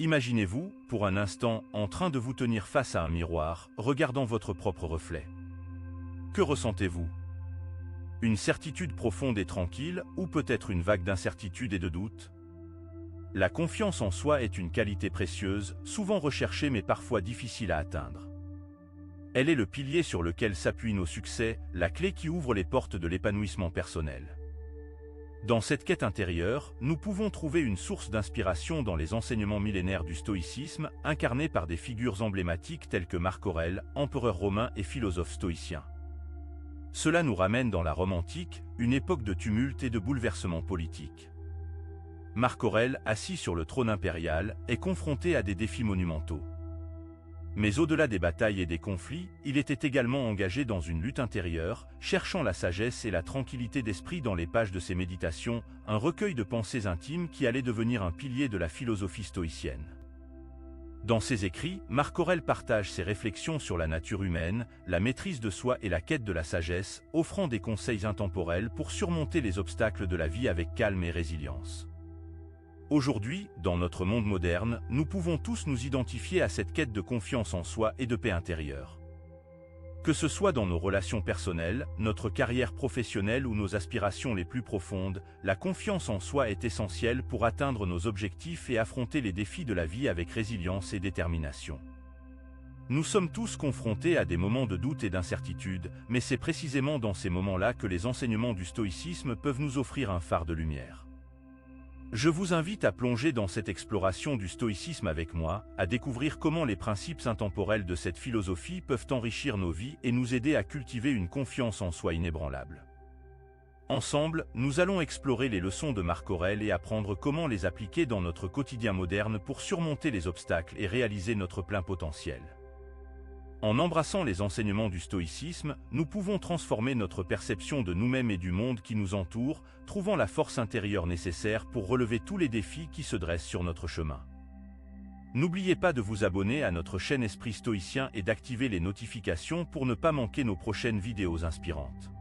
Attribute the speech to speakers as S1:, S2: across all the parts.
S1: Imaginez-vous, pour un instant, en train de vous tenir face à un miroir, regardant votre propre reflet. Que ressentez-vous? Une certitude profonde et tranquille, ou peut-être une vague d'incertitude et de doute? La confiance en soi est une qualité précieuse, souvent recherchée mais parfois difficile à atteindre. Elle est le pilier sur lequel s'appuient nos succès, la clé qui ouvre les portes de l'épanouissement personnel. Dans cette quête intérieure, nous pouvons trouver une source d'inspiration dans les enseignements millénaires du stoïcisme, incarnés par des figures emblématiques telles que Marc Aurèle, empereur romain et philosophe stoïcien. Cela nous ramène dans la Rome antique, une époque de tumulte et de bouleversements politiques. Marc Aurèle, assis sur le trône impérial, est confronté à des défis monumentaux. Mais au-delà des batailles et des conflits, il était également engagé dans une lutte intérieure, cherchant la sagesse et la tranquillité d'esprit dans les pages de ses méditations, un recueil de pensées intimes qui allait devenir un pilier de la philosophie stoïcienne. Dans ses écrits, Marc Aurèle partage ses réflexions sur la nature humaine, la maîtrise de soi et la quête de la sagesse, offrant des conseils intemporels pour surmonter les obstacles de la vie avec calme et résilience. Aujourd'hui, dans notre monde moderne, nous pouvons tous nous identifier à cette quête de confiance en soi et de paix intérieure. Que ce soit dans nos relations personnelles, notre carrière professionnelle ou nos aspirations les plus profondes, la confiance en soi est essentielle pour atteindre nos objectifs et affronter les défis de la vie avec résilience et détermination. Nous sommes tous confrontés à des moments de doute et d'incertitude, mais c'est précisément dans ces moments-là que les enseignements du stoïcisme peuvent nous offrir un phare de lumière. Je vous invite à plonger dans cette exploration du stoïcisme avec moi, à découvrir comment les principes intemporels de cette philosophie peuvent enrichir nos vies et nous aider à cultiver une confiance en soi inébranlable. Ensemble, nous allons explorer les leçons de Marc Aurèle et apprendre comment les appliquer dans notre quotidien moderne pour surmonter les obstacles et réaliser notre plein potentiel. En embrassant les enseignements du stoïcisme, nous pouvons transformer notre perception de nous-mêmes et du monde qui nous entoure, trouvant la force intérieure nécessaire pour relever tous les défis qui se dressent sur notre chemin. N'oubliez pas de vous abonner à notre chaîne Esprit Stoïcien et d'activer les notifications pour ne pas manquer nos prochaines vidéos inspirantes.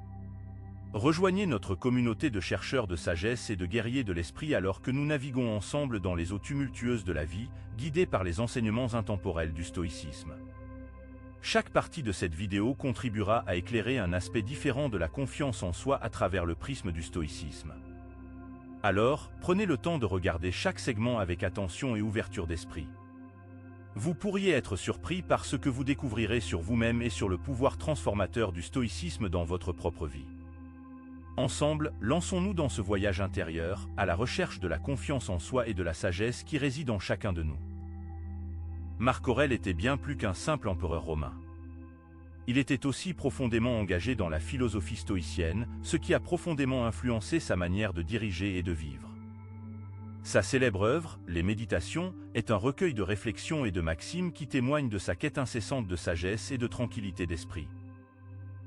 S1: Rejoignez notre communauté de chercheurs de sagesse et de guerriers de l'esprit alors que nous naviguons ensemble dans les eaux tumultueuses de la vie, guidés par les enseignements intemporels du stoïcisme. Chaque partie de cette vidéo contribuera à éclairer un aspect différent de la confiance en soi à travers le prisme du stoïcisme. Alors, prenez le temps de regarder chaque segment avec attention et ouverture d'esprit. Vous pourriez être surpris par ce que vous découvrirez sur vous-même et sur le pouvoir transformateur du stoïcisme dans votre propre vie. Ensemble, lançons-nous dans ce voyage intérieur, à la recherche de la confiance en soi et de la sagesse qui réside en chacun de nous. Marc Aurèle était bien plus qu'un simple empereur romain. Il était aussi profondément engagé dans la philosophie stoïcienne, ce qui a profondément influencé sa manière de diriger et de vivre. Sa célèbre œuvre, Les Méditations, est un recueil de réflexions et de maximes qui témoignent de sa quête incessante de sagesse et de tranquillité d'esprit.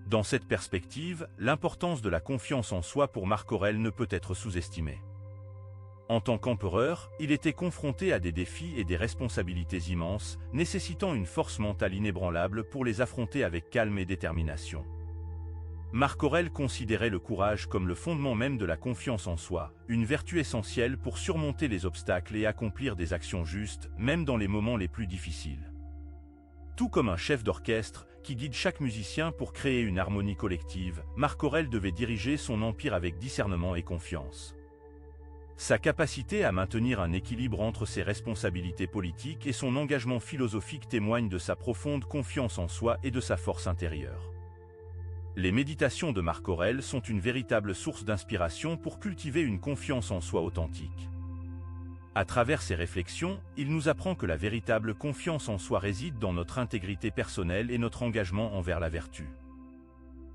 S1: Dans cette perspective, l'importance de la confiance en soi pour Marc Aurèle ne peut être sous-estimée. En tant qu'empereur, il était confronté à des défis et des responsabilités immenses, nécessitant une force mentale inébranlable pour les affronter avec calme et détermination. Marc Aurèle considérait le courage comme le fondement même de la confiance en soi, une vertu essentielle pour surmonter les obstacles et accomplir des actions justes, même dans les moments les plus difficiles. Tout comme un chef d'orchestre qui guide chaque musicien pour créer une harmonie collective, Marc Aurèle devait diriger son empire avec discernement et confiance. Sa capacité à maintenir un équilibre entre ses responsabilités politiques et son engagement philosophique témoignent de sa profonde confiance en soi et de sa force intérieure. Les méditations de Marc Aurèle sont une véritable source d'inspiration pour cultiver une confiance en soi authentique. À travers ses réflexions, il nous apprend que la véritable confiance en soi réside dans notre intégrité personnelle et notre engagement envers la vertu.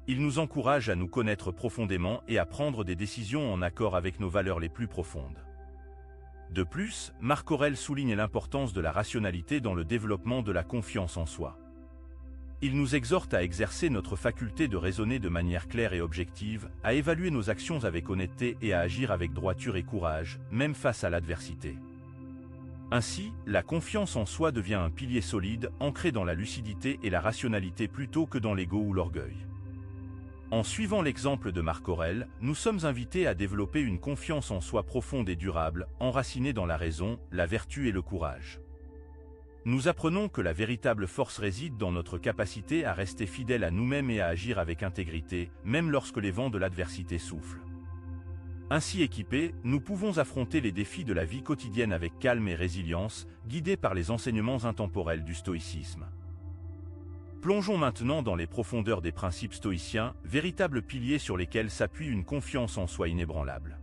S1: Il nous encourage à nous connaître profondément et à prendre des décisions en accord avec nos valeurs les plus profondes. De plus, Marc Aurèle souligne l'importance de la rationalité dans le développement de la confiance en soi. Il nous exhorte à exercer notre faculté de raisonner de manière claire et objective, à évaluer nos actions avec honnêteté et à agir avec droiture et courage, même face à l'adversité. Ainsi, la confiance en soi devient un pilier solide, ancré dans la lucidité et la rationalité plutôt que dans l'ego ou l'orgueil. En suivant l'exemple de Marc Aurèle, nous sommes invités à développer une confiance en soi profonde et durable, enracinée dans la raison, la vertu et le courage. Nous apprenons que la véritable force réside dans notre capacité à rester fidèles à nous-mêmes et à agir avec intégrité, même lorsque les vents de l'adversité soufflent. Ainsi équipés, nous pouvons affronter les défis de la vie quotidienne avec calme et résilience, guidés par les enseignements intemporels du stoïcisme. Plongeons maintenant dans les profondeurs des principes stoïciens, véritables piliers sur lesquels s'appuie une confiance en soi inébranlable.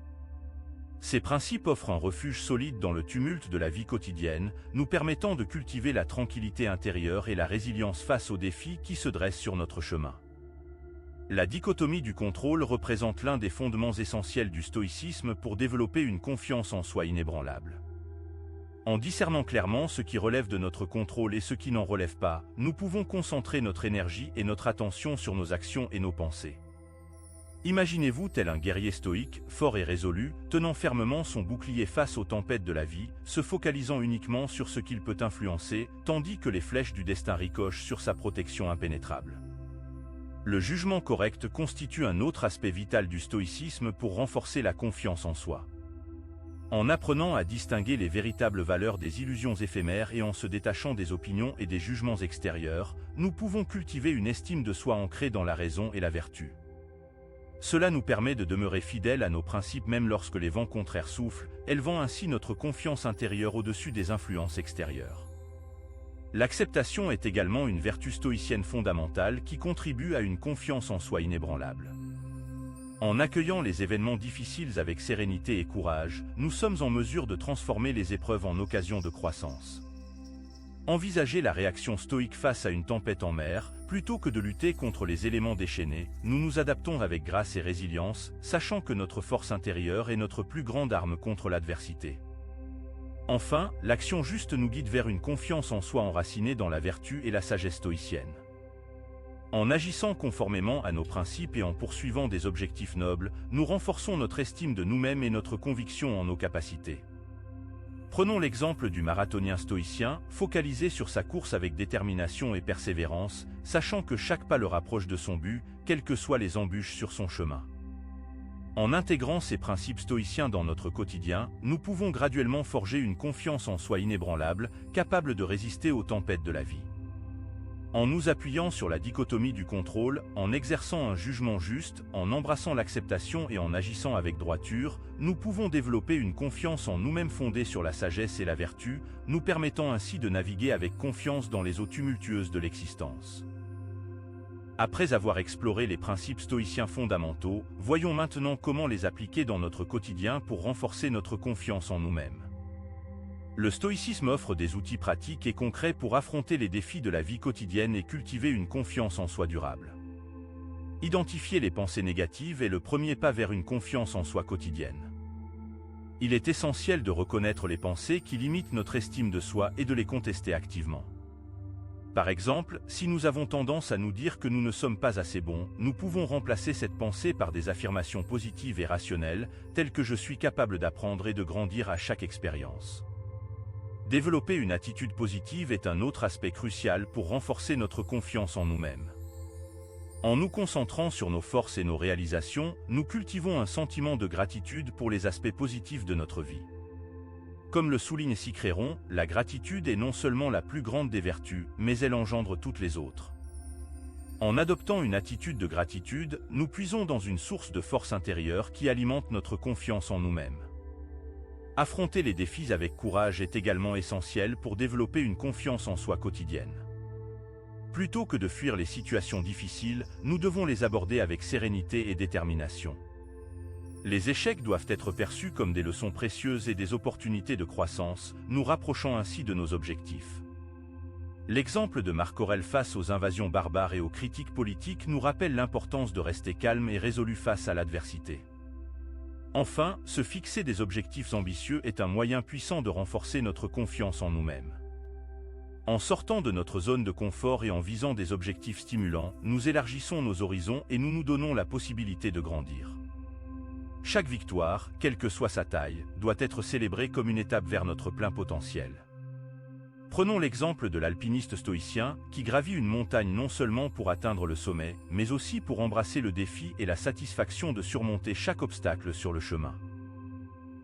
S1: Ces principes offrent un refuge solide dans le tumulte de la vie quotidienne, nous permettant de cultiver la tranquillité intérieure et la résilience face aux défis qui se dressent sur notre chemin. La dichotomie du contrôle représente l'un des fondements essentiels du stoïcisme pour développer une confiance en soi inébranlable. En discernant clairement ce qui relève de notre contrôle et ce qui n'en relève pas, nous pouvons concentrer notre énergie et notre attention sur nos actions et nos pensées. Imaginez-vous tel un guerrier stoïque, fort et résolu, tenant fermement son bouclier face aux tempêtes de la vie, se focalisant uniquement sur ce qu'il peut influencer, tandis que les flèches du destin ricochent sur sa protection impénétrable. Le jugement correct constitue un autre aspect vital du stoïcisme pour renforcer la confiance en soi. En apprenant à distinguer les véritables valeurs des illusions éphémères et en se détachant des opinions et des jugements extérieurs, nous pouvons cultiver une estime de soi ancrée dans la raison et la vertu. Cela nous permet de demeurer fidèles à nos principes même lorsque les vents contraires soufflent, élevant ainsi notre confiance intérieure au-dessus des influences extérieures. L'acceptation est également une vertu stoïcienne fondamentale qui contribue à une confiance en soi inébranlable. En accueillant les événements difficiles avec sérénité et courage, nous sommes en mesure de transformer les épreuves en occasions de croissance. Envisagez la réaction stoïque face à une tempête en mer, plutôt que de lutter contre les éléments déchaînés, nous nous adaptons avec grâce et résilience, sachant que notre force intérieure est notre plus grande arme contre l'adversité. Enfin, l'action juste nous guide vers une confiance en soi enracinée dans la vertu et la sagesse stoïcienne. En agissant conformément à nos principes et en poursuivant des objectifs nobles, nous renforçons notre estime de nous-mêmes et notre conviction en nos capacités. Prenons l'exemple du marathonien stoïcien, focalisé sur sa course avec détermination et persévérance, sachant que chaque pas le rapproche de son but, quelles que soient les embûches sur son chemin. En intégrant ces principes stoïciens dans notre quotidien, nous pouvons graduellement forger une confiance en soi inébranlable, capable de résister aux tempêtes de la vie. En nous appuyant sur la dichotomie du contrôle, en exerçant un jugement juste, en embrassant l'acceptation et en agissant avec droiture, nous pouvons développer une confiance en nous-mêmes fondée sur la sagesse et la vertu, nous permettant ainsi de naviguer avec confiance dans les eaux tumultueuses de l'existence. Après avoir exploré les principes stoïciens fondamentaux, voyons maintenant comment les appliquer dans notre quotidien pour renforcer notre confiance en nous-mêmes. Le stoïcisme offre des outils pratiques et concrets pour affronter les défis de la vie quotidienne et cultiver une confiance en soi durable. Identifier les pensées négatives est le premier pas vers une confiance en soi quotidienne. Il est essentiel de reconnaître les pensées qui limitent notre estime de soi et de les contester activement. Par exemple, si nous avons tendance à nous dire que nous ne sommes pas assez bons, nous pouvons remplacer cette pensée par des affirmations positives et rationnelles, telles que je suis capable d'apprendre et de grandir à chaque expérience. Développer une attitude positive est un autre aspect crucial pour renforcer notre confiance en nous-mêmes. En nous concentrant sur nos forces et nos réalisations, nous cultivons un sentiment de gratitude pour les aspects positifs de notre vie. Comme le souligne Cicéron, la gratitude est non seulement la plus grande des vertus, mais elle engendre toutes les autres. En adoptant une attitude de gratitude, nous puisons dans une source de force intérieure qui alimente notre confiance en nous-mêmes. Affronter les défis avec courage est également essentiel pour développer une confiance en soi quotidienne. Plutôt que de fuir les situations difficiles, nous devons les aborder avec sérénité et détermination. Les échecs doivent être perçus comme des leçons précieuses et des opportunités de croissance, nous rapprochant ainsi de nos objectifs. L'exemple de Marc Aurèle face aux invasions barbares et aux critiques politiques nous rappelle l'importance de rester calme et résolu face à l'adversité. Enfin, se fixer des objectifs ambitieux est un moyen puissant de renforcer notre confiance en nous-mêmes. En sortant de notre zone de confort et en visant des objectifs stimulants, nous élargissons nos horizons et nous nous donnons la possibilité de grandir. Chaque victoire, quelle que soit sa taille, doit être célébrée comme une étape vers notre plein potentiel. Prenons l'exemple de l'alpiniste stoïcien, qui gravit une montagne non seulement pour atteindre le sommet, mais aussi pour embrasser le défi et la satisfaction de surmonter chaque obstacle sur le chemin.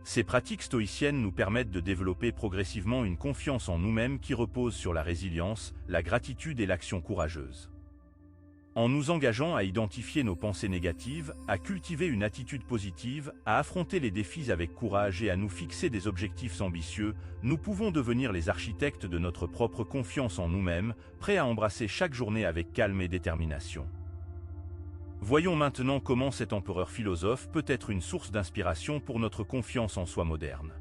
S1: Ces pratiques stoïciennes nous permettent de développer progressivement une confiance en nous-mêmes qui repose sur la résilience, la gratitude et l'action courageuse. En nous engageant à identifier nos pensées négatives, à cultiver une attitude positive, à affronter les défis avec courage et à nous fixer des objectifs ambitieux, nous pouvons devenir les architectes de notre propre confiance en nous-mêmes, prêts à embrasser chaque journée avec calme et détermination. Voyons maintenant comment cet empereur philosophe peut être une source d'inspiration pour notre confiance en soi moderne.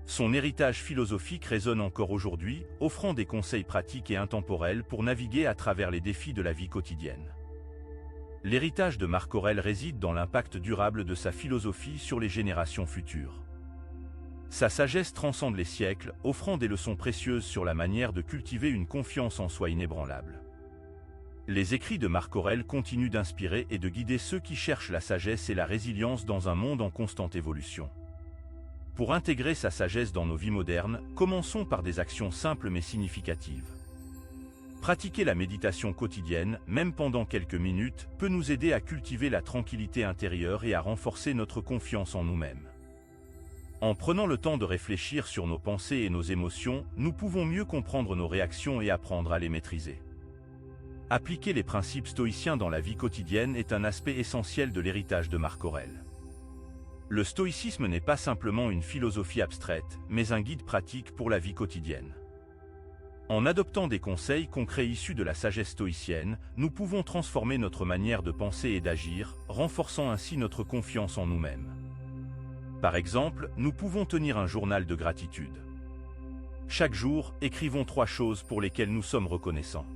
S1: Son héritage philosophique résonne encore aujourd'hui, offrant des conseils pratiques et intemporels pour naviguer à travers les défis de la vie quotidienne. L'héritage de Marc Aurèle réside dans l'impact durable de sa philosophie sur les générations futures. Sa sagesse transcende les siècles, offrant des leçons précieuses sur la manière de cultiver une confiance en soi inébranlable. Les écrits de Marc Aurèle continuent d'inspirer et de guider ceux qui cherchent la sagesse et la résilience dans un monde en constante évolution. Pour intégrer sa sagesse dans nos vies modernes, commençons par des actions simples mais significatives. Pratiquer la méditation quotidienne, même pendant quelques minutes, peut nous aider à cultiver la tranquillité intérieure et à renforcer notre confiance en nous-mêmes. En prenant le temps de réfléchir sur nos pensées et nos émotions, nous pouvons mieux comprendre nos réactions et apprendre à les maîtriser. Appliquer les principes stoïciens dans la vie quotidienne est un aspect essentiel de l'héritage de Marc Aurèle. Le stoïcisme n'est pas simplement une philosophie abstraite, mais un guide pratique pour la vie quotidienne. En adoptant des conseils concrets issus de la sagesse stoïcienne, nous pouvons transformer notre manière de penser et d'agir, renforçant ainsi notre confiance en nous-mêmes. Par exemple, nous pouvons tenir un journal de gratitude. Chaque jour, écrivons 3 choses pour lesquelles nous sommes reconnaissants.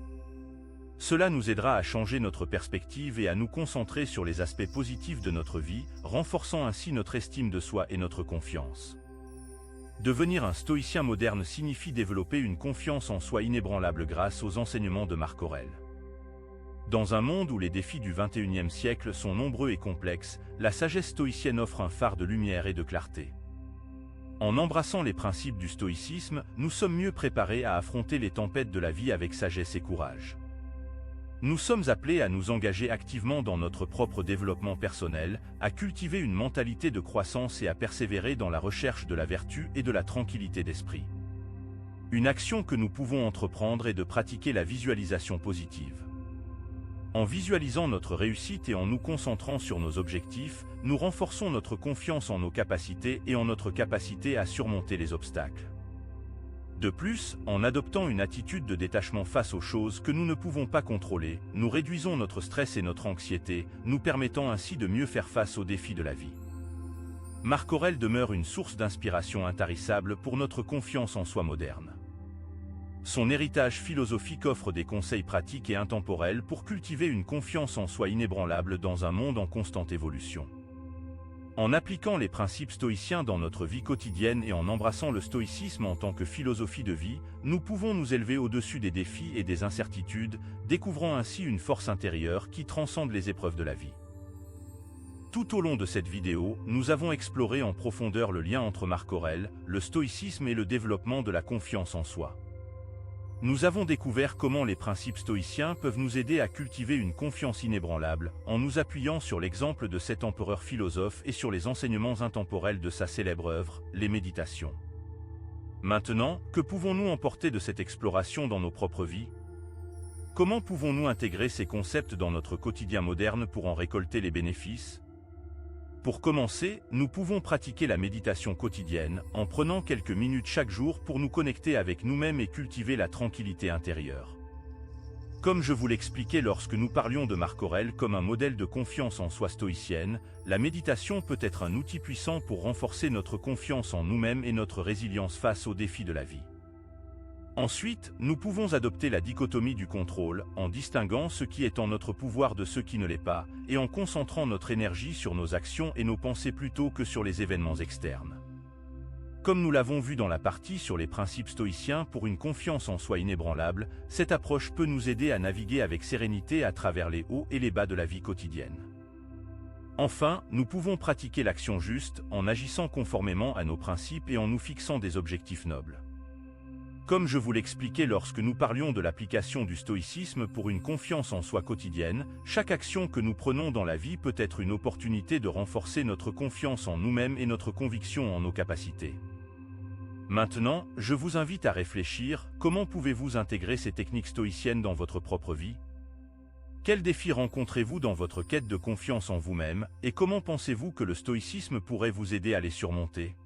S1: Cela nous aidera à changer notre perspective et à nous concentrer sur les aspects positifs de notre vie, renforçant ainsi notre estime de soi et notre confiance. Devenir un stoïcien moderne signifie développer une confiance en soi inébranlable grâce aux enseignements de Marc Aurèle. Dans un monde où les défis du XXIe siècle sont nombreux et complexes, la sagesse stoïcienne offre un phare de lumière et de clarté. En embrassant les principes du stoïcisme, nous sommes mieux préparés à affronter les tempêtes de la vie avec sagesse et courage. Nous sommes appelés à nous engager activement dans notre propre développement personnel, à cultiver une mentalité de croissance et à persévérer dans la recherche de la vertu et de la tranquillité d'esprit. Une action que nous pouvons entreprendre est de pratiquer la visualisation positive. En visualisant notre réussite et en nous concentrant sur nos objectifs, nous renforçons notre confiance en nos capacités et en notre capacité à surmonter les obstacles. De plus, en adoptant une attitude de détachement face aux choses que nous ne pouvons pas contrôler, nous réduisons notre stress et notre anxiété, nous permettant ainsi de mieux faire face aux défis de la vie. Marc Aurèle demeure une source d'inspiration intarissable pour notre confiance en soi moderne. Son héritage philosophique offre des conseils pratiques et intemporels pour cultiver une confiance en soi inébranlable dans un monde en constante évolution. En appliquant les principes stoïciens dans notre vie quotidienne et en embrassant le stoïcisme en tant que philosophie de vie, nous pouvons nous élever au-dessus des défis et des incertitudes, découvrant ainsi une force intérieure qui transcende les épreuves de la vie. Tout au long de cette vidéo, nous avons exploré en profondeur le lien entre Marc Aurèle, le stoïcisme et le développement de la confiance en soi. Nous avons découvert comment les principes stoïciens peuvent nous aider à cultiver une confiance inébranlable, en nous appuyant sur l'exemple de cet empereur philosophe et sur les enseignements intemporels de sa célèbre œuvre, les Méditations. Maintenant, que pouvons-nous emporter de cette exploration dans nos propres vies? Comment pouvons-nous intégrer ces concepts dans notre quotidien moderne pour en récolter les bénéfices? Pour commencer, nous pouvons pratiquer la méditation quotidienne, en prenant quelques minutes chaque jour pour nous connecter avec nous-mêmes et cultiver la tranquillité intérieure. Comme je vous l'expliquais lorsque nous parlions de Marc Aurèle comme un modèle de confiance en soi stoïcienne, la méditation peut être un outil puissant pour renforcer notre confiance en nous-mêmes et notre résilience face aux défis de la vie. Ensuite, nous pouvons adopter la dichotomie du contrôle, en distinguant ce qui est en notre pouvoir de ce qui ne l'est pas, et en concentrant notre énergie sur nos actions et nos pensées plutôt que sur les événements externes. Comme nous l'avons vu dans la partie sur les principes stoïciens pour une confiance en soi inébranlable, cette approche peut nous aider à naviguer avec sérénité à travers les hauts et les bas de la vie quotidienne. Enfin, nous pouvons pratiquer l'action juste, en agissant conformément à nos principes et en nous fixant des objectifs nobles. Comme je vous l'expliquais lorsque nous parlions de l'application du stoïcisme pour une confiance en soi quotidienne, chaque action que nous prenons dans la vie peut être une opportunité de renforcer notre confiance en nous-mêmes et notre conviction en nos capacités. Maintenant, je vous invite à réfléchir, comment pouvez-vous intégrer ces techniques stoïciennes dans votre propre vie? Quels défis rencontrez-vous dans votre quête de confiance en vous-même, et comment pensez-vous que le stoïcisme pourrait vous aider à les surmonter?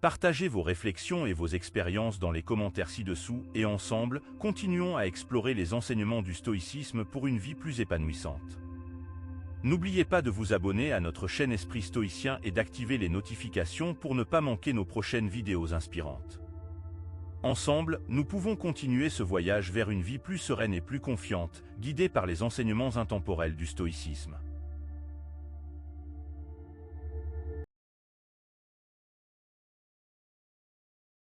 S1: Partagez vos réflexions et vos expériences dans les commentaires ci-dessous et ensemble, continuons à explorer les enseignements du stoïcisme pour une vie plus épanouissante. N'oubliez pas de vous abonner à notre chaîne Esprit Stoïcien et d'activer les notifications pour ne pas manquer nos prochaines vidéos inspirantes. Ensemble, nous pouvons continuer ce voyage vers une vie plus sereine et plus confiante, guidée par les enseignements intemporels du stoïcisme.